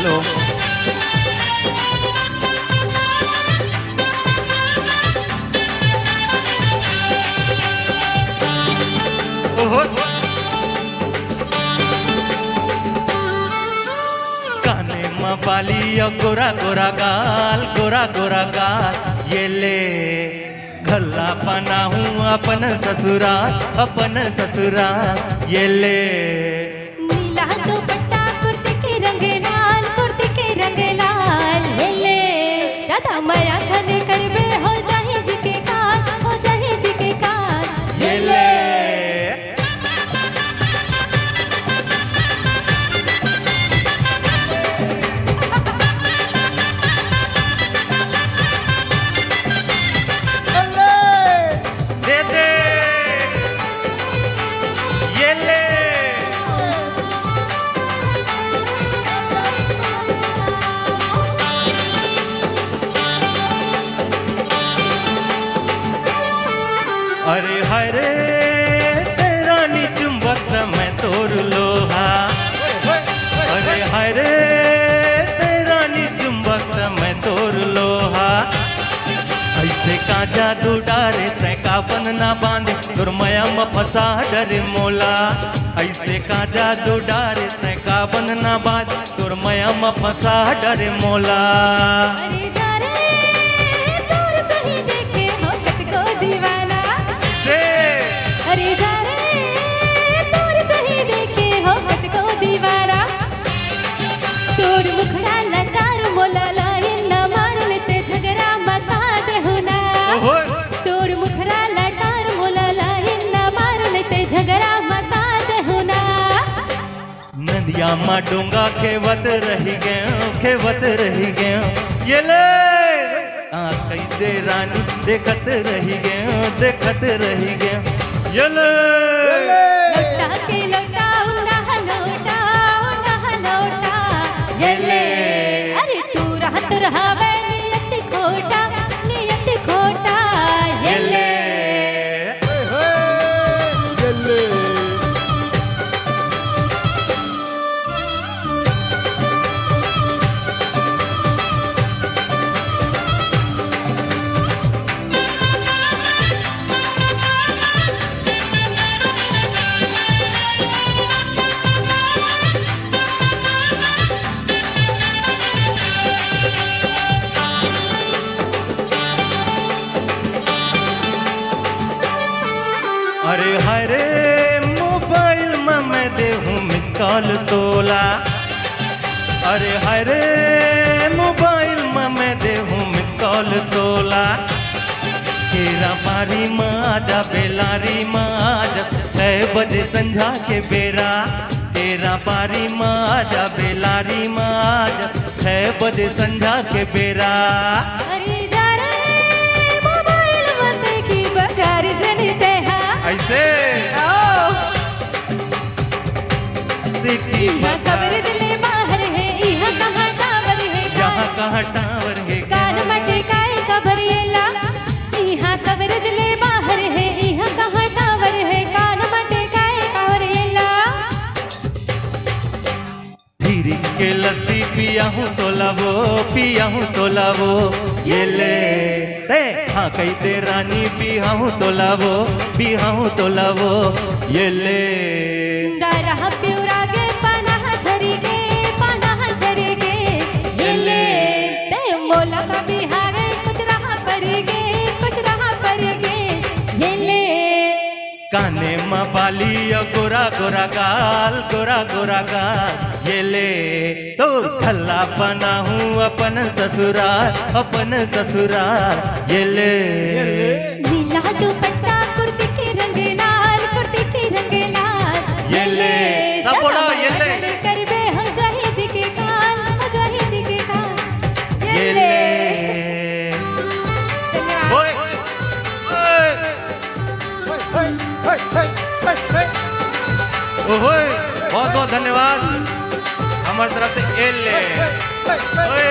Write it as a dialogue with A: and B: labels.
A: hello ओहो काने में बाली गोरा गोरा गाल गोरा गोरा गाल ये ले घल्ला पना हूँ अपन ससुरा ये ले
B: नीला दुपट्टा कुर्ते के रंग लाल ये ले राधा माया खाने करबे हो जाही जी के कान
A: ये ले दे दे ये ले अरे हरे तेरा नी चुंबक मैं तोड़ लोहा अरे हरे तेरा नी चुंबक मैं तोड़ लोहा ऐसे का जादू डारे तै का बन ना बांधे दुर्मया में फंसा डरे मोला ऐसे का जादू डारे तै का बन ना बांधे दुर्मया में फंसा डरे मोला
B: अरे जा रे दूर से ही देखे हो कत को दीवाना
A: से
B: अरे जा रे दूर से ही देखे हो कत को दीवाना तोर मुखड़ा लटार मोला लाइन न मार लेते झगड़ा मता देहु ना तोर मुखड़ा लटार मोला लाइन न मार लेते झगड़ा मता देहु ना
A: नदिया मा डोंगा खेवत रही गयो ये ले कई दे रानी देखत रही गयो ये ले
B: लौटा के लौटा लौटा ये ले अरे तू रहत रहावे नियत खोटा ये ले
A: अरे हरे मोबाइल में मैं देहूँ मिस कॉल तोला अरे हरे मोबाइल में मैं देहूँ मिस कॉल तोला तेरा बारी में आजा बेलारी में आजा 6 बजे संझा के बेरा तेरा बारी में आजा बेलारी में आजा 6 बजे संझा के बेरा
B: अरे जा रे मोबाइल में की बकार जनिते हा
A: ऐसे
B: इहा खबर दिले बाहर है इहा कहाँ टावर है
A: यहाँ कहाँ टावर है
B: कान मटे काय खबर येला इहा खबर दिले बाहर है इहा कहाँ टावर है कान मटे काय खबर येला
A: धीरे के लस्सी पिया हूँ तो लावो ये ले हाँ कई दे रानी पिया हूँ तो लावो ये ले
B: डरहा प्यूरा गे पनाह झरी गे ये ले ते मोला का बिहारे कुछ रहा पर गे ये ले
A: काने माँ बाली गोरा गोरा गाल ये ले तो खल्ला बना हूँ अपन ससुराल ये ले
B: नीला दुपट्टा कुर्ते के रंग लाल
A: ये ले सब बोलो ये ले
B: करबे हो जाही जी के कान
A: ये ले ओए ओए बहुत बहुत धन्यवाद हमारी तरफ से ये ले ओए